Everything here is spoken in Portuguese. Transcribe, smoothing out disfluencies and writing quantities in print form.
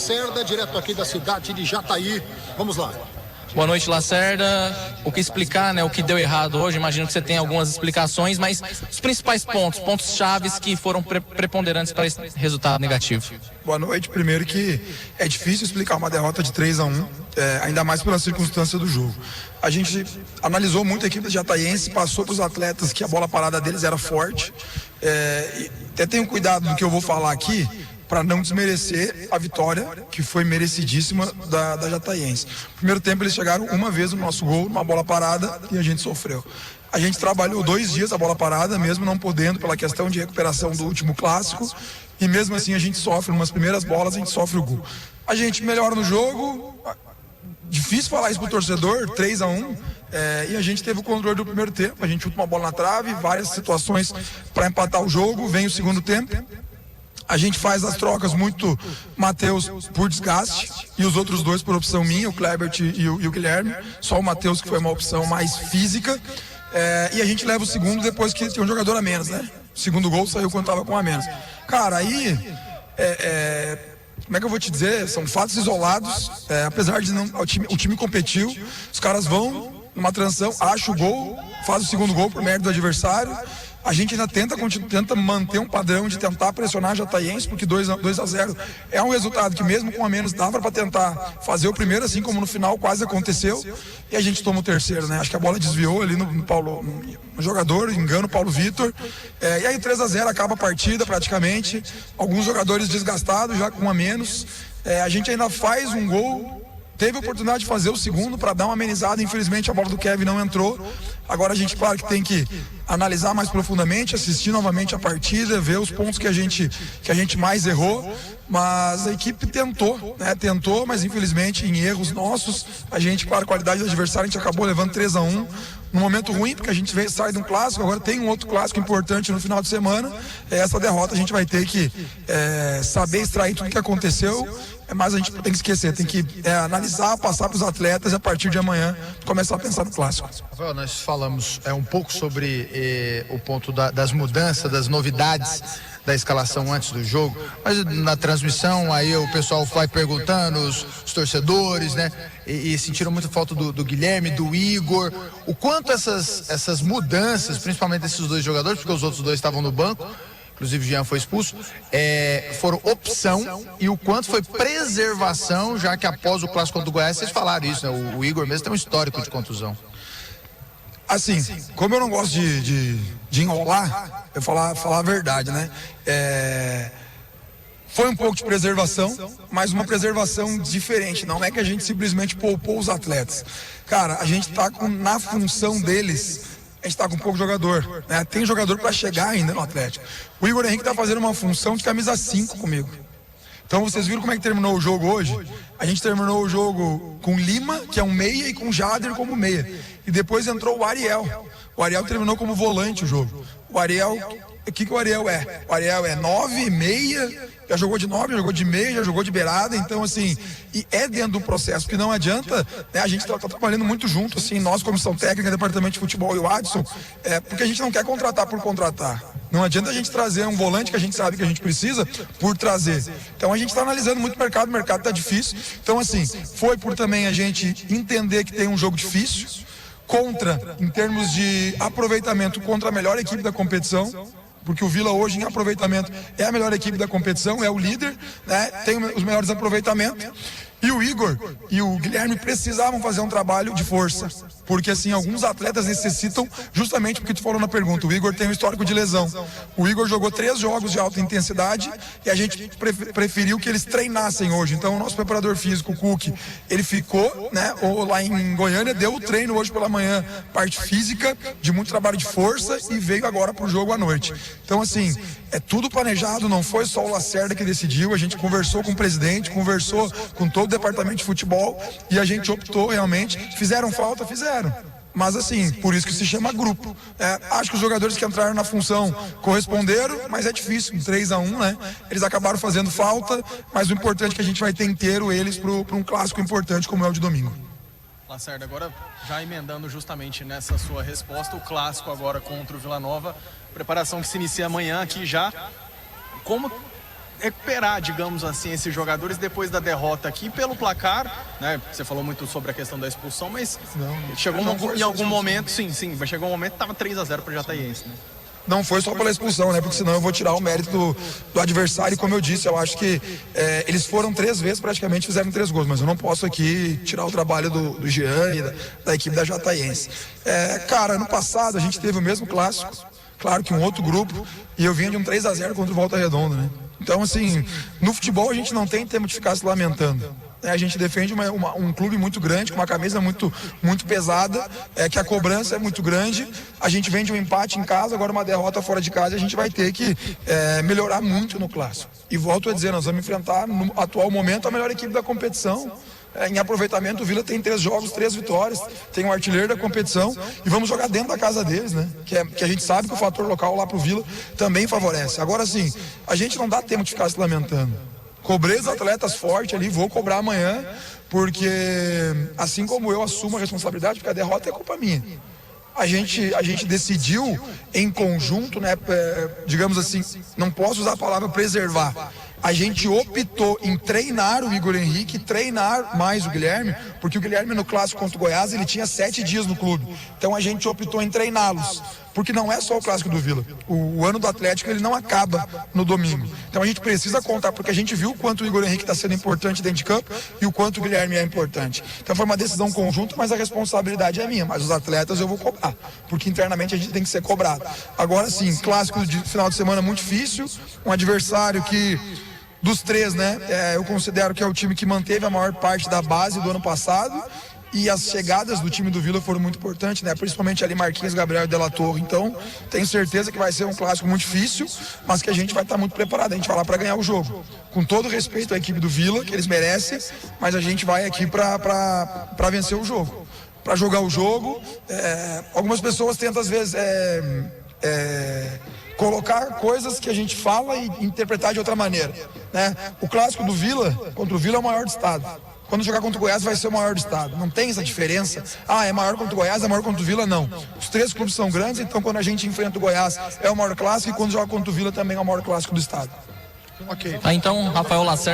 Lacerda, direto aqui da cidade de Jataí. Vamos lá. Boa noite, Lacerda. O que explicar, né? O que deu errado hoje? Imagino que você tem algumas explicações, mas os principais pontos chaves que foram preponderantes para esse resultado negativo. Boa noite. Primeiro que é difícil explicar uma derrota de 3-1, ainda mais pela circunstância do jogo. A gente analisou muito a equipe jataiense, passou para os atletas que a bola parada deles era forte. E até tenho cuidado do que eu vou falar aqui, para não desmerecer a vitória, que foi merecidíssima da Jataiense. No primeiro tempo eles chegaram uma vez no nosso gol, numa bola parada, e a gente sofreu. A gente trabalhou 2 dias a bola parada, mesmo não podendo, pela questão de recuperação do último clássico, e mesmo assim a gente sofre, umas primeiras bolas a gente sofre o gol. A gente melhora no jogo, difícil falar isso pro torcedor, 3-1, e a gente teve o controle do primeiro tempo, a gente chuta uma bola na trave, várias situações para empatar o jogo, vem o segundo tempo. A gente faz as trocas muito Matheus por desgaste e os outros 2 por opção minha, o Klebert e o Guilherme. Só o Matheus que foi uma opção mais física. E a gente leva o segundo depois que tinha um jogador a menos, né? O segundo gol saiu quando tava com a menos. Cara, aí... como é que eu vou te dizer? São fatos isolados. Apesar de não... O time competiu. Os caras vão numa transição, acha o gol, faz o segundo gol por mérito do adversário. A gente ainda tenta manter um padrão de tentar pressionar a Jataiense, porque 2-0 é um resultado que mesmo com a menos dava para tentar fazer o primeiro, assim como no final quase aconteceu, e a gente toma o terceiro, né? Acho que a bola desviou ali no jogador, engana o Paulo Vitor, e aí 3-0 acaba a partida praticamente, alguns jogadores desgastados já com a menos, a gente ainda faz um gol. Teve a oportunidade de fazer o segundo para dar uma amenizada, infelizmente a bola do Kevin não entrou. Agora a gente, claro, que tem que analisar mais profundamente, assistir novamente a partida, ver os pontos que a gente mais errou, mas a equipe tentou, né? Tentou, mas infelizmente em erros nossos, a gente, claro, a qualidade do adversário, a gente acabou levando 3-1. Num momento ruim, porque a gente sai de um clássico, agora tem um outro clássico importante no final de semana. Essa derrota a gente vai ter que saber extrair tudo o que aconteceu, mas a gente tem que esquecer, tem que analisar, passar para os atletas e a partir de amanhã começar a pensar no clássico. Rafael, nós falamos um pouco sobre o ponto das mudanças, das novidades da escalação antes do jogo, mas na transmissão aí o pessoal vai perguntando, os torcedores, né, e sentiram muita falta do Guilherme, do Igor, o quanto essas mudanças, principalmente desses 2 jogadores, porque os outros 2 estavam no banco, inclusive o Jean foi expulso, foram opção, e o quanto foi preservação, já que após o clássico contra o Goiás, vocês falaram isso, né? O Igor mesmo tem um histórico de contusão. Assim, como eu não gosto de enrolar, eu falar a verdade, né? Foi um pouco de preservação, mas uma preservação diferente. Não é que a gente simplesmente poupou os atletas. Cara, a gente tá na função deles, a gente tá com pouco jogador, né? Tem jogador para chegar ainda no Atlético. O Igor Henrique tá fazendo uma função de camisa 5 comigo. Então vocês viram como é que terminou o jogo hoje? A gente terminou o jogo com Lima, que é um meia, e com Jader como meia. E depois entrou o Ariel. O Ariel terminou como volante o jogo. O Ariel, o que o Ariel é? O Ariel é 9, meia, já jogou de 9, já jogou de meia, já jogou de beirada, então assim, e dentro do processo, porque não adianta, né, a gente tá trabalhando muito junto, assim, nós, comissão técnica, departamento de futebol e o Adson, porque a gente não quer contratar por contratar. Não adianta a gente trazer um volante que a gente sabe que a gente precisa por trazer. Então a gente está analisando muito o mercado está difícil. Então assim, foi por também a gente entender que tem um jogo difícil, contra, em termos de aproveitamento, contra a melhor equipe da competição, porque o Vila hoje em aproveitamento é a melhor equipe da competição, é o líder, né? Tem os melhores aproveitamentos. E o Igor e o Guilherme precisavam fazer um trabalho de força, porque assim, alguns atletas necessitam, justamente porque tu falou na pergunta, o Igor tem um histórico de lesão. O Igor jogou 3 jogos de alta intensidade e a gente preferiu que eles treinassem hoje. Então o nosso preparador físico, o Cook, ele ficou, né, lá em Goiânia, deu o treino hoje pela manhã, parte física, de muito trabalho de força, e veio agora pro jogo à noite. Então assim, é tudo planejado, não foi só o Lacerda que decidiu, a gente conversou com o presidente, conversou com todo o departamento de futebol e a gente optou realmente. Fizeram falta? Fizeram. Mas assim, por isso que se chama grupo. Acho que os jogadores que entraram na função corresponderam, mas é difícil, 3-1, né? Eles acabaram fazendo falta, mas o importante é que a gente vai ter inteiro eles para um clássico importante como é o de domingo. Lacerda, agora já emendando justamente nessa sua resposta, o clássico agora contra o Vila Nova, preparação que se inicia amanhã aqui já. Como recuperar, digamos assim, esses jogadores depois da derrota aqui pelo placar, né? Você falou muito sobre a questão da expulsão, mas chegou em algum momento, sim, mas chegou um momento que tava 3-0 pro Jataiense, né? Não foi só pela expulsão, né? Porque senão eu vou tirar o mérito do adversário. E como eu disse, eu acho que eles foram 3 vezes, praticamente fizeram 3 gols. Mas eu não posso aqui tirar o trabalho do Jean e da equipe da Jataiense. Cara, no passado a gente teve o mesmo clássico. Claro que um outro grupo. E eu vinha de um 3-0 contra o Volta Redonda, né? Então, assim, no futebol a gente não tem tempo de ficar se lamentando. A gente defende um clube muito grande, com uma camisa muito pesada, que a cobrança é muito grande. A gente vem de um empate em casa, agora uma derrota fora de casa, e a gente vai ter que melhorar muito no clássico. E volto a dizer, nós vamos enfrentar, no atual momento, a melhor equipe da competição. Em aproveitamento, o Vila tem 3 jogos, 3 vitórias, tem um artilheiro da competição e vamos jogar dentro da casa deles, né? Que a gente sabe que o fator local lá pro Vila também favorece. Agora sim, a gente não dá tempo de ficar se lamentando. Cobrei os atletas forte ali, vou cobrar amanhã, porque assim como eu assumo a responsabilidade, porque a derrota é culpa minha. A gente decidiu em conjunto, né? Digamos assim, não posso usar a palavra preservar. A gente optou em treinar o Igor Henrique, treinar mais o Guilherme, porque o Guilherme no clássico contra o Goiás, ele tinha 7 dias no clube. Então a gente optou em treiná-los, porque não é só o clássico do Vila. O ano do Atlético, ele não acaba no domingo. Então a gente precisa contar, porque a gente viu o quanto o Igor Henrique está sendo importante dentro de campo e o quanto o Guilherme é importante. Então foi uma decisão conjunta, mas a responsabilidade é minha. Mas os atletas eu vou cobrar, porque internamente a gente tem que ser cobrado. Agora sim, clássico de final de semana muito difícil, um adversário que... Dos 3, né? Eu considero que é o time que manteve a maior parte da base do ano passado e as chegadas do time do Vila foram muito importantes, né? Principalmente ali Marquinhos, Gabriel e Della Torre. Então, tenho certeza que vai ser um clássico muito difícil, mas que a gente vai estar muito preparado. A gente vai lá para ganhar o jogo. Com todo respeito à equipe do Vila, que eles merecem, mas a gente vai aqui para vencer o jogo. Para jogar o jogo, algumas pessoas tentam às vezes colocar coisas que a gente fala e interpretar de outra maneira, né? O clássico do Vila, contra o Vila, é o maior do estado. Quando jogar contra o Goiás vai ser o maior do estado. Não tem essa diferença. É maior contra o Goiás, é maior contra o Vila, não. Os 3 clubes são grandes, então quando a gente enfrenta o Goiás é o maior clássico e quando joga contra o Vila também é o maior clássico do estado. Então, Rafael Lacerda